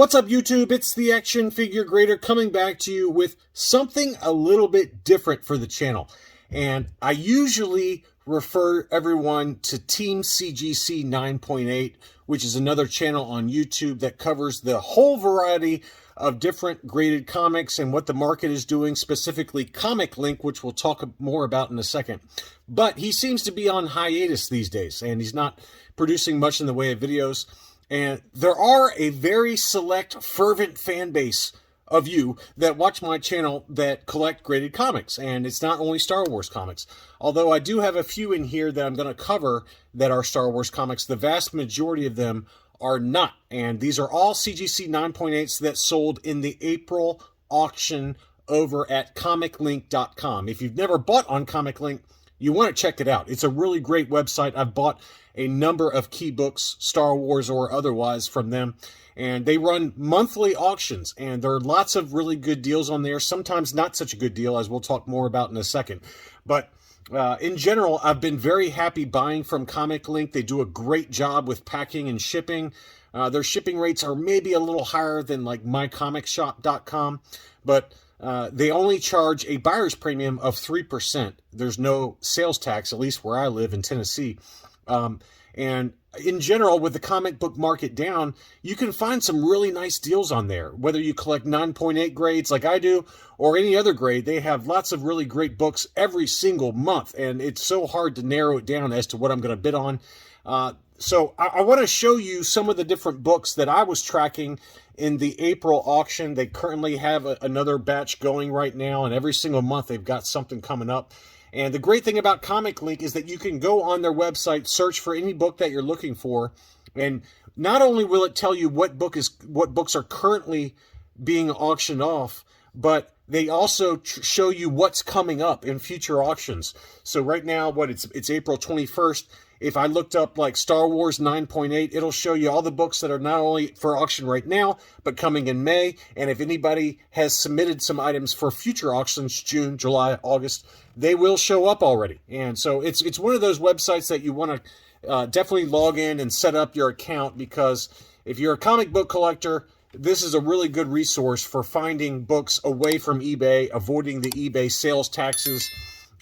What's up, YouTube? It's the Action Figure Grader coming back to you with something a little bit different for the channel. And I usually refer everyone to Team CGC 9.8, which is another channel on YouTube that covers the whole variety of different graded comics and what the market is doing, specifically ComicLink, which we'll talk more about in a second. But he seems to be on hiatus these days, and he's not producing much in the way of videos. And there are a very select, fervent fan base of you that watch my channel that collect graded comics. And it's not only Star Wars comics. Although I do have a few in here that I'm going to cover that are Star Wars comics. The vast majority of them are not. And these are all CGC 9.8s that sold in the April auction over at ComicLink.com. If you've never bought on ComicLink, you want to check it out. It's a really great website. I've bought a number of key books, Star Wars or otherwise, from them. And they run monthly auctions, and there are lots of really good deals on there. Sometimes not such a good deal, as we'll talk more about in a second. But in general, I've been very happy buying from ComicLink. They do a great job with packing and shipping. Their shipping rates are maybe a little higher than like mycomicshop.com, but they only charge a buyer's premium of 3%. There's no sales tax, at least where I live in Tennessee. And in general, with the comic book market down, you can find some really nice deals on there. Whether you collect 9.8 grades like I do, or any other grade, they have lots of really great books every single month. And it's so hard to narrow it down as to what I'm going to bid on. So I want to show you some of the different books that I was tracking in the April auction. They currently have another batch going right now, and every single month they've got something coming up. And the great thing about ComicLink is that you can go on their website, search for any book that you're looking for, and not only will it tell you what books are currently being auctioned off, but they also show you what's coming up in future auctions. So right now, it's April 21st. If I looked up like Star Wars 9.8, it'll show you all the books that are not only for auction right now, but coming in May. And if anybody has submitted some items for future auctions, June, July, August, they will show up already. And so it's one of those websites that you want to definitely log in and set up your account, because if you're a comic book collector, this is a really good resource for finding books away from eBay, avoiding the eBay sales taxes,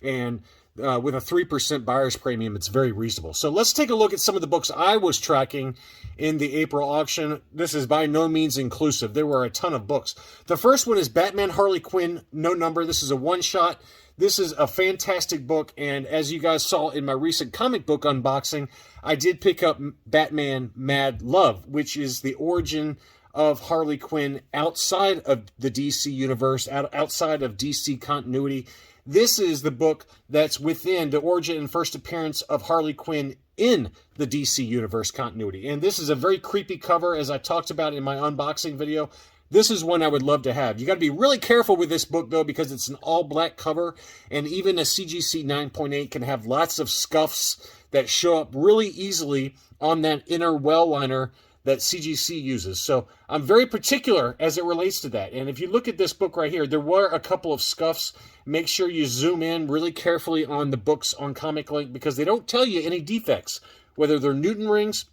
and with a 3% buyer's premium, it's very reasonable. So let's take a look at some of the books I was tracking in the April auction. This is by no means inclusive. There were a ton of books. The first one is Batman Harley Quinn, no number. This is a one-shot. This is a fantastic book, and as you guys saw in my recent comic book unboxing, I did pick up Batman Mad Love, which is the origin of Harley Quinn outside of the DC universe, outside of DC continuity. This is the book that's within the origin and first appearance of Harley Quinn in the DC universe continuity. And this is a very creepy cover, as I talked about in my unboxing video. This is one I would love to have. You got to be really careful with this book, though, because it's an all-black cover, and even a CGC 9.8 can have lots of scuffs that show up really easily on that inner well liner that CGC uses. So I'm very particular as it relates to that. And if you look at this book right here, there were a couple of scuffs. Make sure you zoom in really carefully on the books on ComicLink, because they don't tell you any defects, whether they're Newton rings,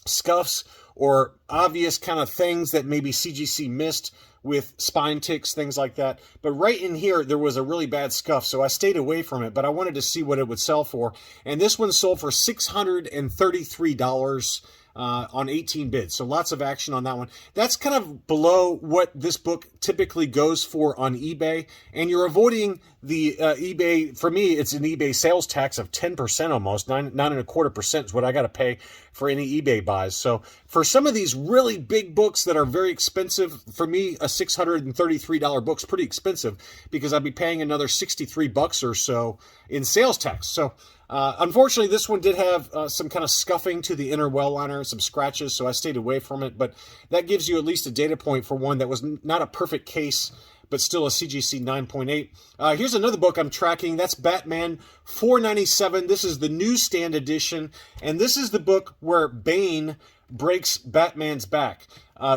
scuffs, or obvious kind of things that maybe CGC missed with spine ticks, things like that. But right in here, there was a really bad scuff, so I stayed away from it, but I wanted to see what it would sell for. And this one sold for $633 on 18 bids. So lots of action on that one. That's kind of below what this book typically goes for on eBay. And you're avoiding the eBay, for me, it's an eBay sales tax of 10% almost. 9.25% is what I got to pay for any eBay buys. So for some of these really big books that are very expensive, for me, a $633 book's pretty expensive, because I'd be paying another $63 or so in sales tax. So unfortunately, this one did have some kind of scuffing to the inner well liner, some scratches, so I stayed away from it. But that gives you at least a data point for one that was not a perfect case, but still a CGC 9.8. Here's another book I'm tracking. That's Batman 497. This is the newsstand edition, and this is the book where Bane breaks Batman's back.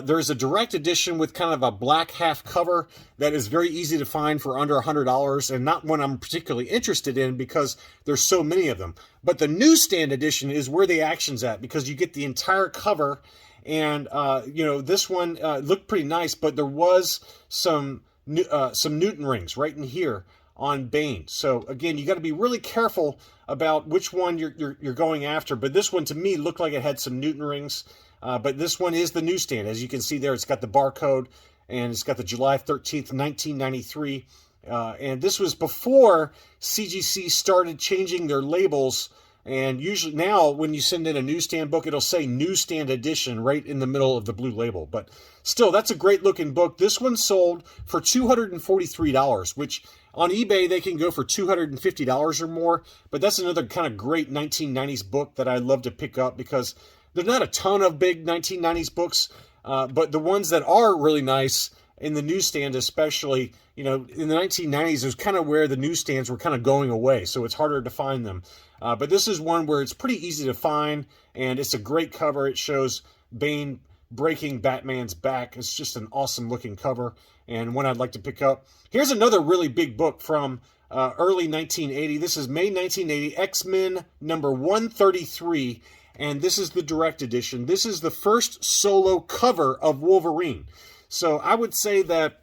There's a direct edition with kind of a black half cover that is very easy to find for under $100, and not one I'm particularly interested in because there's so many of them. But the newsstand edition is where the action's at, because you get the entire cover And, this one looked pretty nice, but there was some Mutant rings right in here on Bane. So again, you got to be really careful about which one you're going after. But this one to me looked like it had some Mutant rings. But this one is the newsstand. As you can see there, it's got the barcode and it's got the July 13th, 1993. And this was before CGC started changing their labels. And usually now when you send in a newsstand book, it'll say newsstand edition right in the middle of the blue label. But still, that's a great looking book. This one sold for $243, which on eBay they can go for $250 or more. But that's another kind of great 1990s book that I love to pick up because there's not a ton of big 1990s books, but the ones that are really nice in the newsstand especially, in the 1990s, it was kind of where the newsstands were kind of going away, so it's harder to find them. But this is one where it's pretty easy to find, and it's a great cover. It shows Bane breaking Batman's back. It's just an awesome looking cover, and one I'd like to pick up. Here's another really big book from early 1980. This is May 1980, X-Men number 133, and this is the direct edition. This is the first solo cover of Wolverine. So I would say that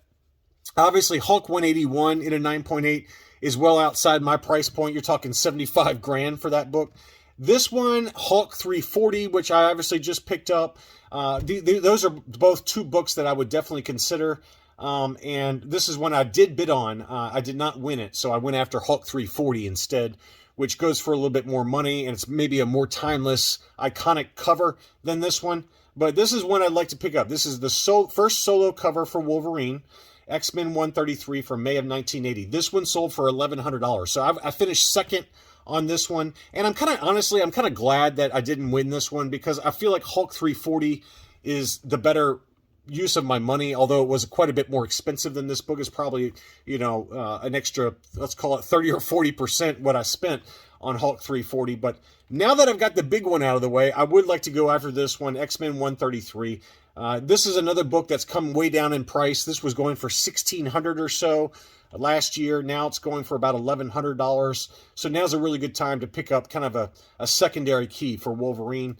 obviously Hulk 181 in a 9.8 is well outside my price point. You're talking 75 grand for that book. This one, Hulk 340, which I obviously just picked up. Those are both two books that I would definitely consider. And this is one I did bid on. I did not win it, so I went after Hulk 340 instead, which goes for a little bit more money, and it's maybe a more timeless, iconic cover than this one. But this is one I'd like to pick up. This is the first solo cover for Wolverine, X-Men 133 from May of 1980. This one sold for $1,100. So I finished second on this one. And I'm kind of glad that I didn't win this one because I feel like Hulk 340 is the better use of my money, although it was quite a bit more expensive than this book. Is probably, an extra, let's call it 30 or 40% what I spent on Hulk 340. But now that I've got the big one out of the way, I would like to go after this one, X-Men 133. This is another book that's come way down in price. This was going for $1,600 or so last year. Now it's going for about $1,100. So now's a really good time to pick up kind of a secondary key for Wolverine.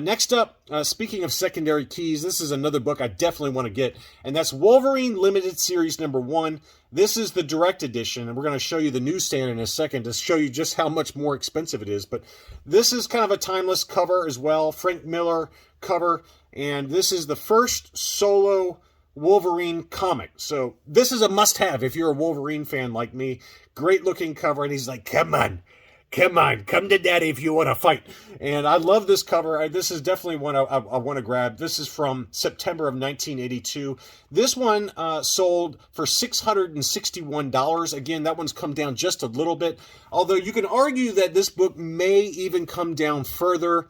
Next up, speaking of secondary keys, this is another book I definitely want to get, and that's Wolverine Limited Series number 1. This is the direct edition, and we're going to show you the newsstand in a second to show you just how much more expensive it is. But this is kind of a timeless cover as well, Frank Miller cover, and this is the first solo Wolverine comic. So this is a must-have if you're a Wolverine fan like me. Great looking cover, and he's like, come on, come to daddy if you want to fight. And I love this cover. This is definitely one I want to grab. This is from September of 1982. This one sold for $661. Again, that one's come down just a little bit. Although you can argue that this book may even come down further.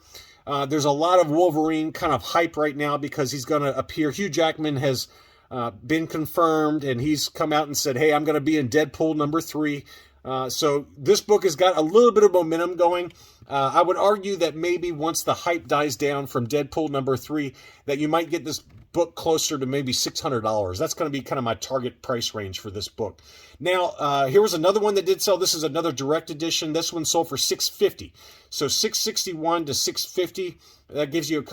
There's a lot of Wolverine kind of hype right now because he's going to appear. Hugh Jackman has been confirmed, and he's come out and said, hey, I'm going to be in Deadpool number 3. So this book has got a little bit of momentum going. I would argue that maybe once the hype dies down from Deadpool number 3, that you might get this book closer to maybe $600. That's going to be kind of my target price range for this book. Now, here was another one that did sell. This is another direct edition. This one sold for $650. So $661 to $650. That gives you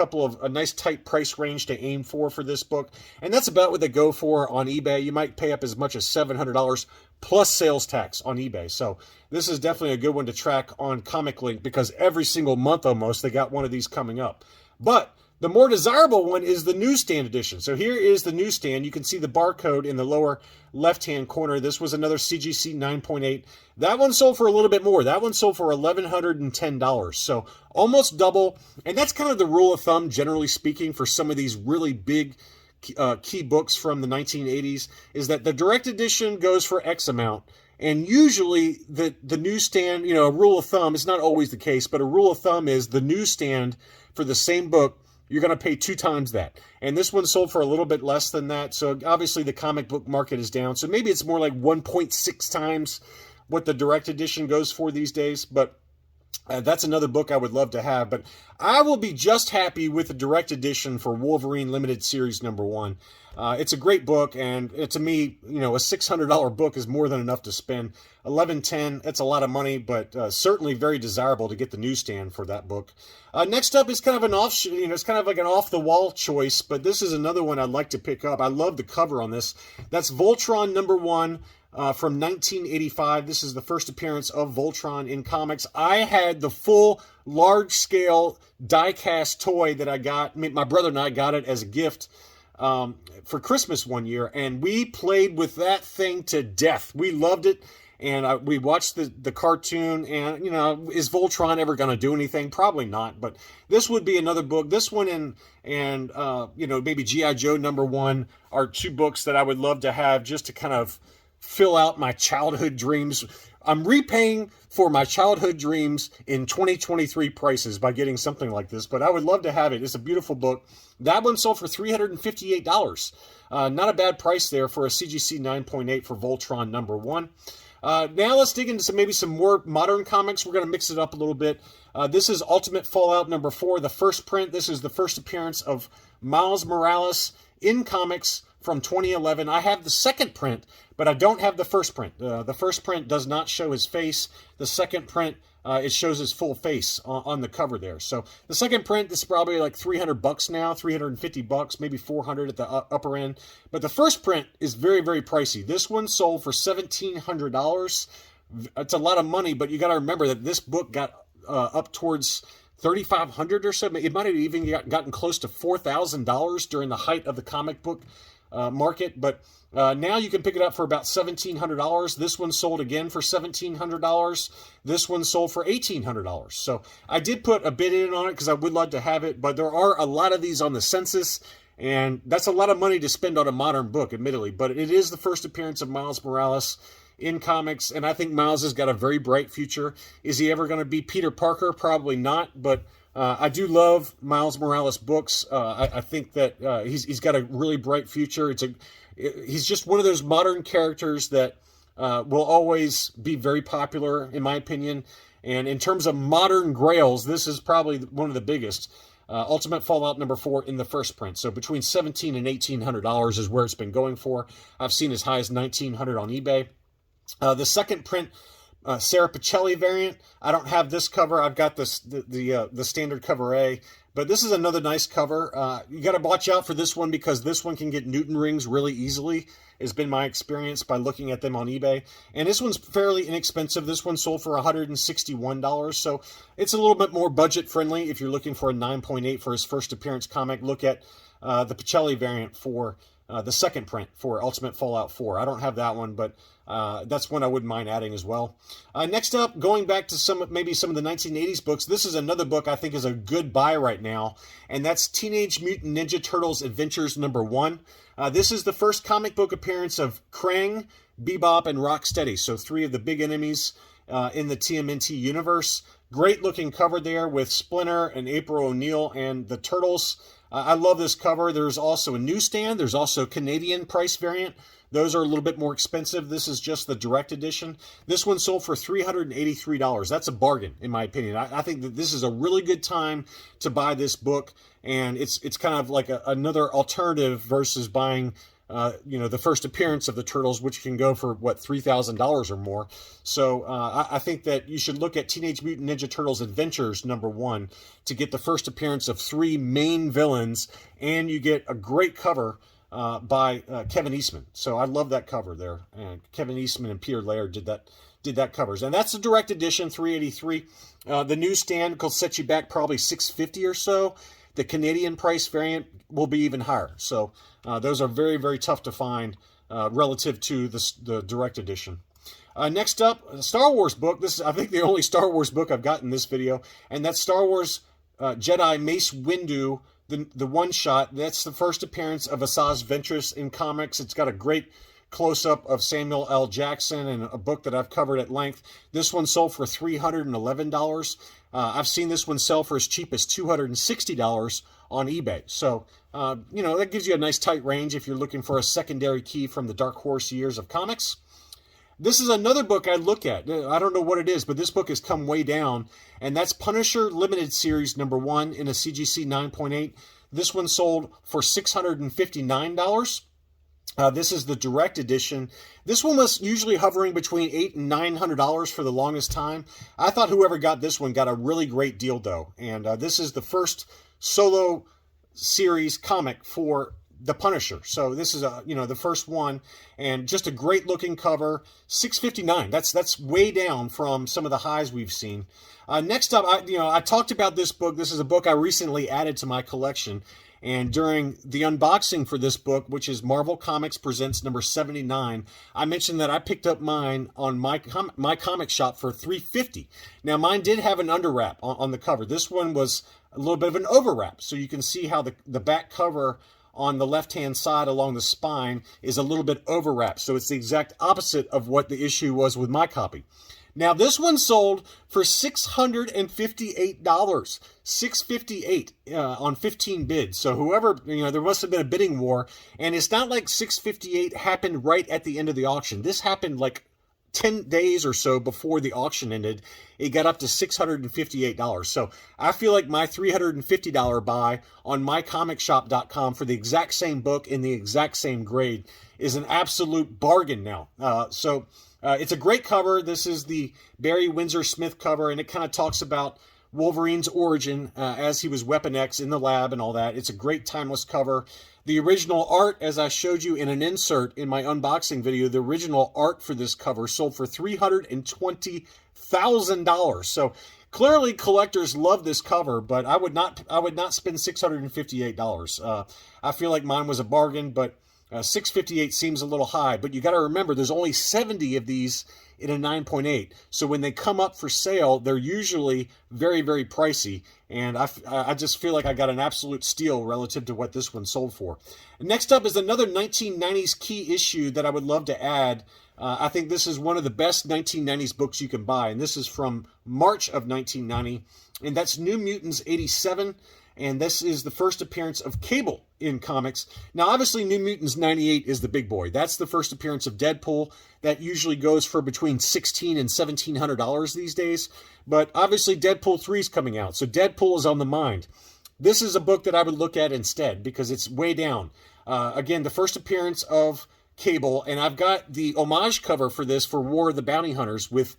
a nice tight price range to aim for this book. And that's about what they go for on eBay. You might pay up as much as $700 plus sales tax on eBay. So this is definitely a good one to track on ComicLink because every single month almost they got one of these coming up. But the more desirable one is the newsstand edition. So here is the newsstand. You can see the barcode in the lower left-hand corner. This was another CGC 9.8. That one sold for a little bit more. That one sold for $1,110. So almost double. And that's kind of the rule of thumb, generally speaking, for some of these really big key books from the 1980s, is that the direct edition goes for X amount. And usually the newsstand, a rule of thumb, it's not always the case, but a rule of thumb is the newsstand for the same book, you're going to pay 2 times that. And this one sold for a little bit less than that. So obviously the comic book market is down. So maybe it's more like 1.6 times what the direct edition goes for these days. But That's another book I would love to have, but I will be just happy with the direct edition for Wolverine Limited Series #1. It's a great book, and to me, a $600 book is more than enough to spend. $11.10, that's a lot of money, but certainly very desirable to get the newsstand for that book. Next up is kind of an it's kind of like an off-the-wall choice, but this is another one I'd like to pick up. I love the cover on this. That's Voltron #1. From 1985. This is the first appearance of Voltron in comics. I had the full large-scale die-cast toy that I got. My brother and I got it as a gift for Christmas one year, and we played with that thing to death. We loved it, and we watched the cartoon, and, is Voltron ever going to do anything? Probably not, but this would be another book. This one and maybe G.I. Joe #1 are two books that I would love to have just to kind of fill out my childhood dreams. I'm repaying for my childhood dreams in 2023 prices by getting something like this, but I would love to have it. It's a beautiful book. That one sold for $358. Not a bad price there for a CGC 9.8 for Voltron #1. Now let's dig into maybe some more modern comics. We're going to mix it up a little bit. This is Ultimate Fallout #4, the first print. This is the first appearance of Miles Morales in comics from 2011. I have the second print, but I don't have the first print. The first print does not show his face. The second print, it shows his full face on the cover there. So the second print is probably like $300 now, $350, maybe $400 at the upper end. But the first print is very, very pricey. This one sold for $1,700. It's a lot of money, but you got to remember that this book got up towards $3,500 or so. It might have even gotten close to $4,000 during the height of the comic book market, but now you can pick it up for about $1,700. This one sold again for $1,700. This one sold for $1,800. So I did put a bid in on it because I would like to have it, but there are a lot of these on the census, and that's a lot of money to spend on a modern book, admittedly. But it is the first appearance of Miles Morales in comics, and I think Miles has got a very bright future. Is he ever going to be Peter Parker? Probably not, but I do love Miles Morales books. I think that he's got a really bright future. He's just one of those modern characters that will always be very popular, in my opinion. And in terms of modern grails, this is probably one of the biggest. Ultimate Fallout #4 in the first print. So between $1,700 and $1,800 is where it's been going for. I've seen as high as $1,900 on eBay. The second print, Sarah Pichelli variant. I don't have this cover. I've got the standard cover A, but this is another nice cover. You got to watch out for this one because this one can get Newton rings really easily. Has been my experience by looking at them on eBay. And this one's fairly inexpensive. This one sold for $161, so it's a little bit more budget friendly. If you're looking for a 9.8 for his first appearance comic, look at the Pichelli variant for the second print for Ultimate Fallout 4. I don't have that one, but that's one I wouldn't mind adding as well. Next up, going back to maybe some of the 1980s books, this is another book I think is a good buy right now, and that's Teenage Mutant Ninja Turtles Adventures #1. This is the first comic book appearance of Krang, Bebop, and Rocksteady, so three of the big enemies in the TMNT universe. Great looking cover there with Splinter and April O'Neil and the Turtles. I love this cover. There's also a newsstand. There's also a Canadian price variant. Those are a little bit more expensive. This is just the direct edition. This one sold for $383. That's a bargain, in my opinion. I think that this is a really good time to buy this book, and it's kind of like another alternative versus buying the first appearance of the Turtles, which can go for, $3,000 or more. So I think that you should look at Teenage Mutant Ninja Turtles Adventures #1 to get the first appearance of three main villains, and you get a great cover by Kevin Eastman. So I love that cover there. And Kevin Eastman and Peter Laird did that covers. And that's the direct edition, $383. The newsstand will set you back probably $650 or so. The Canadian price variant will be even higher. So those are very, very tough to find relative to the direct edition. Next up, a Star Wars book. This is, I think, the only Star Wars book I've got in this video, and that's Star Wars Jedi Mace Windu, the one-shot. That's the first appearance of Asajj Ventress in comics. It's got a great close-up of Samuel L. Jackson and a book that I've covered at length. This one sold for $311. I've seen this one sell for as cheap as $260 on eBay. So, that gives you a nice tight range if you're looking for a secondary key from the Dark Horse years of comics. This is another book I look at. I don't know what it is, but this book has come way down, and that's Punisher Limited Series #1 in a CGC 9.8. This one sold for $659. This is the direct edition. This one was usually hovering between $800 and $900 for the longest time. I thought whoever got this one got a really great deal, though. And this is the first solo series comic for the Punisher. So this is the first one, and just a great looking cover. $659. That's way down from some of the highs we've seen. Next up, I talked about this book. This is a book I recently added to my collection. And during the unboxing for this book, which is Marvel Comics Presents number 79, I mentioned that I picked up mine on my comic shop for $350. Now, mine did have an underwrap on the cover. This one was a little bit of an overwrap, so you can see how the back cover on the left-hand side along the spine is a little bit overwrapped. So it's the exact opposite of what the issue was with my copy. Now, this one sold for $658. $658 on 15 bids. So whoever, there must have been a bidding war. And it's not like $658 happened right at the end of the auction. This happened like 10 days or so before the auction ended. It got up to $658. So I feel like my $350 buy on mycomicshop.com for the exact same book in the exact same grade is an absolute bargain now. It's a great cover. This is the Barry Windsor Smith cover, and it kind of talks about Wolverine's origin as he was Weapon X in the lab and all that. It's a great timeless cover. The original art, as I showed you in an insert in my unboxing video, the original art for this cover sold for $320,000. So clearly collectors love this cover, but I would not spend $658. I feel like mine was a bargain, but $658 seems a little high, but you got to remember there's only 70 of these in a 9.8. So when they come up for sale, they're usually very, very pricey. And I just feel like I got an absolute steal relative to what this one sold for. Next up is another 1990s key issue that I would love to add. I think this is one of the best 1990s books you can buy. And this is from March of 1990. And that's New Mutants 87. And this is the first appearance of Cable in comics. Now, obviously, New Mutants 98 is the big boy. That's the first appearance of Deadpool. That usually goes for between $1,600 and $1,700 these days. But obviously, Deadpool 3 is coming out, so Deadpool is on the mind. This is a book that I would look at instead because it's way down. Again, the first appearance of Cable, and I've got the homage cover for this for War of the Bounty Hunters with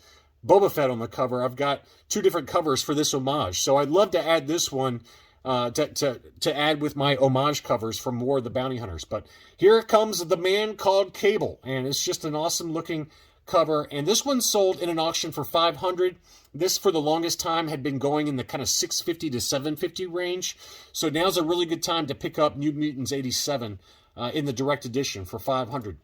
Boba Fett on the cover. I've got two different covers for this homage, so I'd love to add this one to add with my homage covers from War of the Bounty Hunters. But here comes The Man Called Cable, and it's just an awesome looking cover. And this one sold in an auction for $500. This, for the longest time, had been going in the kind of $650 to $750 range. So now's a really good time to pick up New Mutants 87 in the direct edition for $500.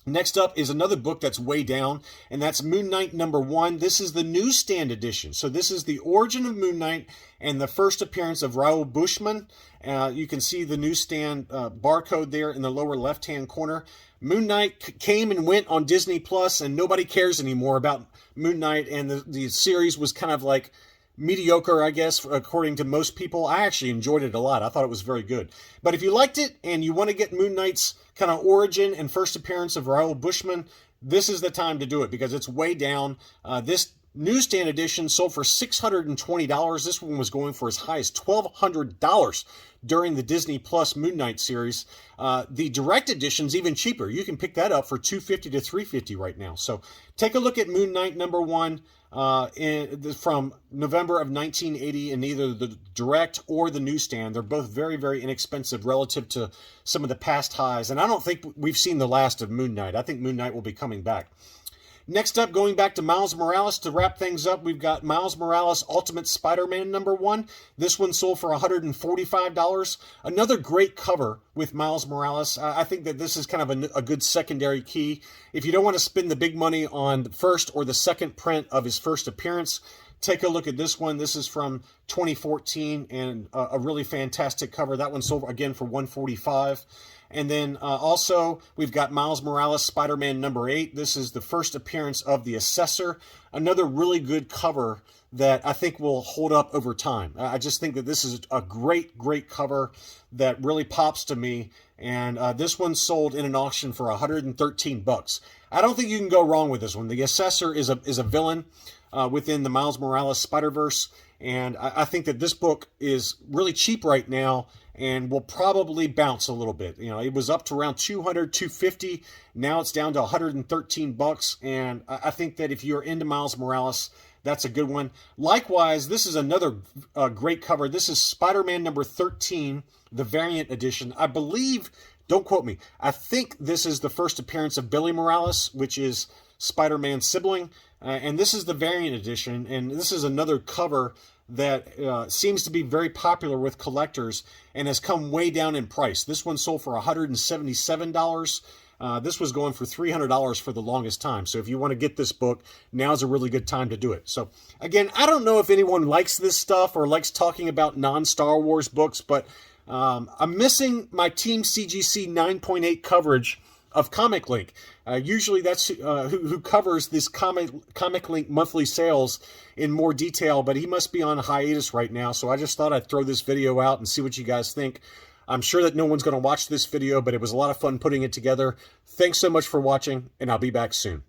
Next up is another book that's way down, and that's Moon Knight #1. This is the newsstand edition. So this is the origin of Moon Knight and the first appearance of Raoul Bushman. You can see the newsstand barcode there in the lower left-hand corner. Moon Knight came and went on Disney Plus, and nobody cares anymore about Moon Knight, and the series was kind of like mediocre, I guess, according to most people. I actually enjoyed it a lot. I thought it was very good. But if you liked it and you want to get Moon Knight's kind of origin and first appearance of Raoul Bushman, this is the time to do it because it's way down. This newsstand edition sold for $620. This one was going for as high as $1,200 during the Disney Plus Moon Knight series. The direct edition's even cheaper. You can pick that up for $250 to $350 right now. So take a look at Moon Knight #1 from November of 1980 in either the direct or the newsstand. They're both very, very inexpensive relative to some of the past highs. And I don't think we've seen the last of Moon Knight. I think Moon Knight will be coming back. Next up, going back to Miles Morales to wrap things up, we've got Miles Morales Ultimate Spider-Man #1. This one sold for $145. Another great cover with Miles Morales. I think that this is kind of a good secondary key. If you don't want to spend the big money on the first or the second print of his first appearance, take a look at this one. This is from 2014 and a really fantastic cover. That one sold again for $145. And then also, we've got Miles Morales Spider-Man #8. This is the first appearance of the Assessor. Another really good cover that I think will hold up over time. I just think that this is a great, great cover that really pops to me. And this one sold in an auction for $113. I don't think you can go wrong with this one. The Assessor is a villain within the Miles Morales Spider-Verse, and I think that this book is really cheap right now and will probably bounce a little bit. You know, it was up to around $200, $250. Now it's down to $113, and I think that if you're into Miles Morales, that's a good one. Likewise, this is another great cover. This is Spider-Man number 13, the variant edition. I believe, don't quote me, I think this is the first appearance of Billy Morales, which is Spider-Man's sibling. And this is the variant edition, and this is another cover that seems to be very popular with collectors and has come way down in price. This one sold for $177. This was going for $300 for the longest time. So if you want to get this book, now's a really good time to do it. So again, I don't know if anyone likes this stuff or likes talking about non-Star Wars books, but I'm missing my Team CGC 9.8 coverage of ComicLink. Usually that's who covers this ComicLink monthly sales in more detail, but he must be on hiatus right now, so I just thought I'd throw this video out and see what you guys think. I'm sure that no one's going to watch this video, but it was a lot of fun putting it together. Thanks so much for watching, and I'll be back soon.